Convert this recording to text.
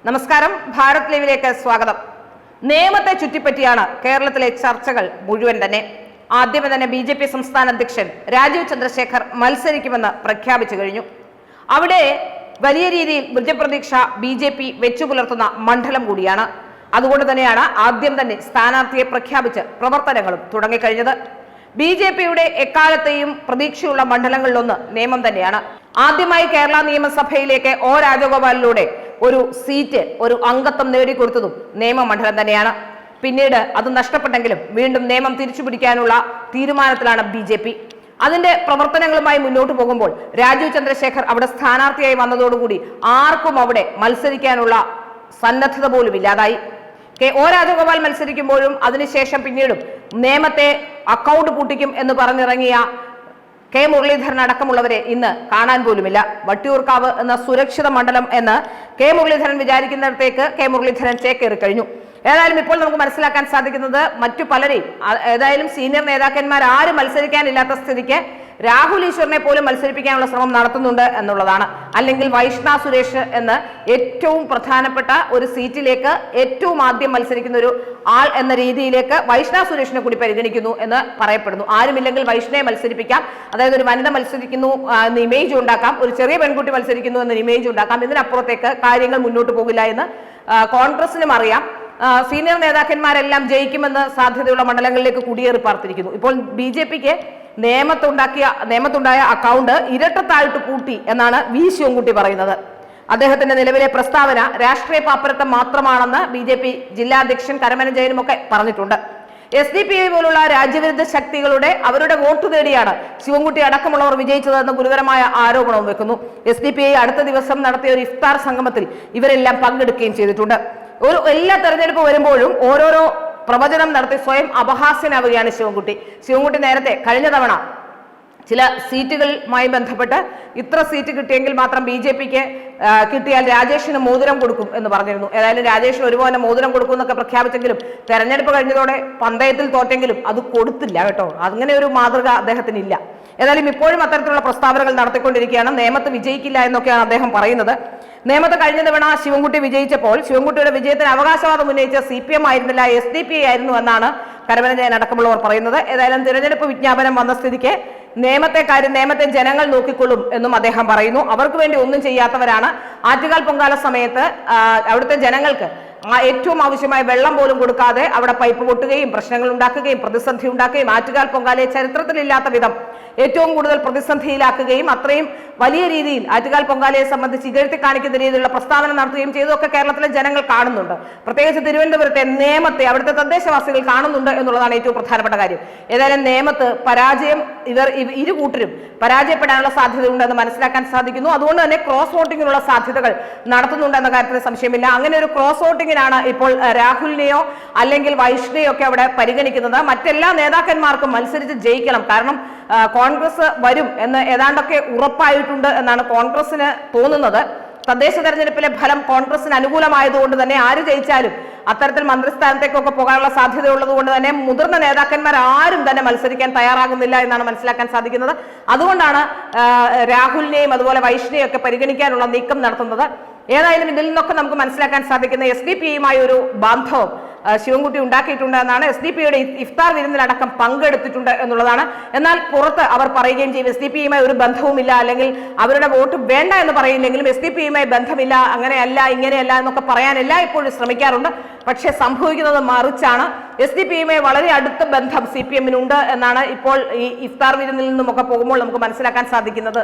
നമസ്കാരം, ഭാരത് ലൈവിലേക്ക് സ്വാഗതം. നിയമത്തെ ചുറ്റിപ്പറ്റിയാണ് കേരളത്തിലെ ചർച്ചകൾ മുഴുവൻ തന്നെ. ആദ്യമേ തന്നെ BJP സംസ്ഥാന അധ്യക്ഷൻ രാജീവ് ചന്ദ്രശേഖർ മത്സരിക്കുമെന്ന് പ്രഖ്യാപിച്ചു കഴിഞ്ഞു. അവിടെ വലിയ രീതിയിൽ വിജയപ്രതീക്ഷ BJP വെച്ചുപുലർത്തുന്ന മണ്ഡലം കൂടിയാണ്. അതുകൊണ്ട് തന്നെയാണ് ആദ്യം തന്നെ സ്ഥാനാർത്ഥിയെ പ്രഖ്യാപിച്ച് പ്രവർത്തനങ്ങളും തുടങ്ങിക്കഴിഞ്ഞത്. BJPയുടെ എക്കാലത്തെയും പ്രതീക്ഷയുള്ള മണ്ഡലങ്ങളിലൊന്ന് നേമം തന്നെയാണ്. ആദ്യമായി കേരള നിയമസഭയിലേക്ക് O രാജഗോപാലിലൂടെ ഒരു സീറ്റ്, ഒരു അംഗത്വം നേടിക്കൊടുത്തതും നേമം മണ്ഡലം തന്നെയാണ്. പിന്നീട് അത് നഷ്ടപ്പെട്ടെങ്കിലും വീണ്ടും നേമം തിരിച്ചുപിടിക്കാനുള്ള തീരുമാനത്തിലാണ് BJP. അതിന്റെ പ്രവർത്തനങ്ങളുമായി മുന്നോട്ട് പോകുമ്പോൾ രാജീവ് ചന്ദ്രശേഖർ അവിടെ സ്ഥാനാർത്ഥിയായി വന്നതോടുകൂടി ആർക്കും അവിടെ മത്സരിക്കാനുള്ള സന്നദ്ധത പോലും ഇല്ലാതായി. O രാജഗോപാൽ മത്സരിക്കുമ്പോഴും അതിനുശേഷം പിന്നീടും നേമത്തെ അക്കൗണ്ട് പൂട്ടിക്കും എന്ന് പറഞ്ഞിറങ്ങിയ K മുരളീധരൻ അടക്കമുള്ളവരെ ഇന്ന് കാണാൻ പോലുമില്ല. വട്ടിയൂർക്കാവ് എന്ന സുരക്ഷിത മണ്ഡലം എന്ന് K മുരളീധരൻ വിചാരിക്കുന്നിടത്തേക്ക് K മുരളീധരൻ ചേക്കേറി കഴിഞ്ഞു. ഏതായാലും ഇപ്പോൾ നമുക്ക് മനസ്സിലാക്കാൻ സാധിക്കുന്നത് മറ്റു പലരെയും, ഏതായാലും സീനിയർ നേതാക്കന്മാർ ആരും മത്സരിക്കാനില്ലാത്ത സ്ഥിതിക്ക് രാഹുൽ ഈശ്വറിനെ പോലും മത്സരിപ്പിക്കാനുള്ള ശ്രമം നടത്തുന്നുണ്ട് എന്നുള്ളതാണ്. അല്ലെങ്കിൽ വൈഷ്ണ സുരേഷ് എന്ന് ഏറ്റവും പ്രധാനപ്പെട്ട ഒരു സീറ്റിലേക്ക് ഏറ്റവും ആദ്യം മത്സരിക്കുന്ന ഒരു ആൾ എന്ന രീതിയിലേക്ക് വൈഷ്ണ സുരേഷിനെ കൂടി പരിഗണിക്കുന്നു എന്ന് പറയപ്പെടുന്നു. ആരുമില്ലെങ്കിൽ വൈഷ്ണയെ മത്സരിപ്പിക്കാം, അതായത് ഒരു വനിത മത്സരിക്കുന്നു എന്ന ഇമേജ് ഉണ്ടാക്കാം, ഒരു ചെറിയ പെൺകുട്ടി മത്സരിക്കുന്നു എന്ന ഇമേജ് ഉണ്ടാക്കാം. ഇതിനപ്പുറത്തേക്ക് കാര്യങ്ങൾ മുന്നോട്ട് പോകില്ല എന്ന് കോൺഗ്രസിനും അറിയാം. സീനിയർ നേതാക്കന്മാരെല്ലാം ജയിക്കുമെന്ന് സാധ്യതയുള്ള മണ്ഡലങ്ങളിലേക്ക് കുടിയേറി പാർത്തിരിക്കുന്നു. ഇപ്പോൾ BJPക്ക് നേമത്തുണ്ടായ അക്കൗണ്ട് ഇരട്ടത്തായിട്ട് കൂട്ടി എന്നാണ് V ശിവൻകുട്ടി പറയുന്നത്. അദ്ദേഹത്തിന്റെ നിലവിലെ പ്രസ്താവന രാഷ്ട്രീയ പാപ്പരത്വം മാത്രമാണെന്ന് BJP ജില്ലാ അധ്യക്ഷൻ കരമന ജയനും ഒക്കെ പറഞ്ഞിട്ടുണ്ട്. SDPI പോലുള്ള രാജ്യവിരുദ്ധ ശക്തികളുടെ അവരുടെ വോട്ട് തേടിയാണ് ശിവൻകുട്ടി അടക്കമുള്ളവർ വിജയിച്ചതെന്ന് ഗുരുതരമായ ആരോപണവും വെക്കുന്നു. SDPI അടുത്ത ദിവസം നടത്തിയ ഒരു ഇഫ്താർ സംഗമത്തിൽ ഇവരെല്ലാം പങ്കെടുക്കുകയും ചെയ്തിട്ടുണ്ട്. എല്ലാ തെരഞ്ഞെടുപ്പ് വരുമ്പോഴും ഓരോരോ പ്രവചനം നടത്തി സ്വയം അപഹാസ്യനാവുകയാണ് ശിവൻകുട്ടി നേരത്തെ കഴിഞ്ഞ തവണ ചില സീറ്റുകളുമായി ബന്ധപ്പെട്ട് ഇത്ര സീറ്റ് കിട്ടിയെങ്കിൽ മാത്രം BJPക്ക് കിട്ടിയാൽ രാജേഷിന് മോതിരം കൊടുക്കും എന്ന് പറഞ്ഞിരുന്നു. ഏതായാലും രാജേഷിന് ഒരുപോലെ മോതിരം കൊടുക്കും എന്നൊക്കെ പ്രഖ്യാപിച്ചെങ്കിലും തെരഞ്ഞെടുപ്പ് കഴിഞ്ഞതോടെ പന്തയത്തിൽ തോറ്റെങ്കിലും അത് കൊടുത്തില്ല കേട്ടോ. അങ്ങനെ ഒരു മാതൃക അദ്ദേഹത്തിനില്ല. ഏതായാലും ഇപ്പോഴും അത്തരത്തിലുള്ള പ്രസ്താവനകൾ നടത്തിക്കൊണ്ടിരിക്കുകയാണ്. നേമത്ത് വിജയിക്കില്ല എന്നൊക്കെയാണ് അദ്ദേഹം പറയുന്നത്. നേമത്ത് കഴിഞ്ഞ തവണ ശിവൻകുട്ടി വിജയിച്ചപ്പോൾ ശിവൻകുട്ടിയുടെ വിജയത്തിന് അവകാശവാദം ഉന്നയിച്ച CPM ആയിരുന്നില്ല, SDPI ആയിരുന്നു എന്നാണ് കരമന ജയൻ അടക്കമുള്ളവർ പറയുന്നത്. ഏതായാലും തിരഞ്ഞെടുപ്പ് വിജ്ഞാപനം വന്ന സ്ഥിതിക്ക് നേമത്തെ ജനങ്ങൾ നോക്കിക്കൊള്ളും എന്നും അദ്ദേഹം പറയുന്നു. അവർക്ക് വേണ്ടി ഒന്നും ചെയ്യാത്തവരാണ്. ആറ്റുകാൽ പൊങ്കാല സമയത്ത് അവിടുത്തെ ജനങ്ങൾക്ക് ഏറ്റവും ആവശ്യമായ വെള്ളം പോലും കൊടുക്കാതെ അവിടെ പൈപ്പ് പൊട്ടുകയും പ്രശ്നങ്ങൾ ഉണ്ടാക്കുകയും പ്രതിസന്ധി ഉണ്ടാക്കുകയും ആറ്റുകാൽ പൊങ്കാലയെ ചരിത്രത്തിലില്ലാത്ത വിധം ഏറ്റവും കൂടുതൽ പ്രതിസന്ധിയിലാക്കുകയും അത്രയും വലിയ രീതിയിൽ ആറ്റുകാൽ പൊങ്കാലയെ സംബന്ധിച്ച് ഇകഴ്ത്തി കാണിക്കുന്ന രീതിയിലുള്ള പ്രസ്താവന നടത്തുകയും ചെയ്തതൊക്കെ കേരളത്തിലെ ജനങ്ങൾ കാണുന്നുണ്ട്. പ്രത്യേകിച്ച് തിരുവനന്തപുരത്തെ നേമത്തെ അവിടുത്തെ തദ്ദേശവാസികൾ കാണുന്നുണ്ട് എന്നുള്ളതാണ് ഏറ്റവും പ്രധാനപ്പെട്ട കാര്യം. ഏതായാലും നേമത്ത് പരാജയം ഇരു കൂട്ടരും പരാജയപ്പെടാനുള്ള സാധ്യതയുണ്ടെന്ന് മനസ്സിലാക്കാൻ സാധിക്കുന്നു. അതുകൊണ്ട് തന്നെ ക്രോസ് വോട്ടിങ്ങിനുള്ള സാധ്യതകൾ നടത്തുന്നുണ്ടെന്ന കാര്യത്തിൽ സംശയമില്ല. അങ്ങനെ ഒരു ക്രോസ് വോട്ടിങ്ങിനാണ് ഇപ്പോൾ രാഹുലിനെയോ അല്ലെങ്കിൽ വൈഷ്ണയോ ഒക്കെ അവിടെ പരിഗണിക്കുന്നത്. മറ്റെല്ലാ നേതാക്കന്മാർക്കും മത്സരിച്ച് ജയിക്കണം, കാരണം കോൺഗ്രസ് വരും എന്ന് ഏതാണ്ടൊക്കെ ഉറപ്പായിട്ടുണ്ട് എന്നാണ് കോൺഗ്രസിന് തോന്നുന്നത്. തദ്ദേശ തെരഞ്ഞെടുപ്പിലെ ഫലം കോൺഗ്രസിന് അനുകൂലമായതുകൊണ്ട് തന്നെ ആര് ജയിച്ചാലും അത്തരത്തിൽ മന്ത്രിസ്ഥാനത്തേക്കൊക്കെ പോകാനുള്ള സാധ്യതയുള്ളത് കൊണ്ട് തന്നെ മുതിർന്ന നേതാക്കന്മാർ ആരും തന്നെ മത്സരിക്കാൻ തയ്യാറാകുന്നില്ല എന്നാണ് മനസ്സിലാക്കാൻ സാധിക്കുന്നത്. അതുകൊണ്ടാണ് രാഹുലിനെയും അതുപോലെ വൈഷ്ണയെയും ഒക്കെ പരിഗണിക്കാനുള്ള നീക്കം നടത്തുന്നത്. ഏതായാലും ഇതിൽ നിന്നൊക്കെ നമുക്ക് മനസ്സിലാക്കാൻ സാധിക്കുന്ന SDPയുമായി ഒരു ബാന്ധവം ശിവൻകുട്ടി ഉണ്ടാക്കിയിട്ടുണ്ട് എന്നാണ്. SDPയുടെ ഇഫ്താർ വിരുന്നിലടക്കം പങ്കെടുത്തിട്ടുണ്ട് എന്നുള്ളതാണ്. എന്നാൽ പുറത്ത് അവർ പറയുകയും ചെയ്യും SDPയുമായി ഒരു ബന്ധവുമില്ല, അല്ലെങ്കിൽ അവരുടെ വോട്ട് വേണ്ട എന്ന് പറയില്ലെങ്കിലും SDPയുമായി ബന്ധമില്ല, അങ്ങനെയല്ല ഇങ്ങനെയല്ല എന്നൊക്കെ പറയാൻ എല്ലായ്പ്പോഴും ശ്രമിക്കാറുണ്ട്. പക്ഷെ സംഭവിക്കുന്നത് മറിച്ചാണ്. SDPയുമായി വളരെ അടുത്ത ബന്ധം CPMനുണ്ട് എന്നാണ് ഇപ്പോൾ ഈ ഇഫ്താർ വിരുന്നിൽ നിന്നുമൊക്കെ പോകുമ്പോൾ നമുക്ക് മനസ്സിലാക്കാൻ സാധിക്കുന്നത്.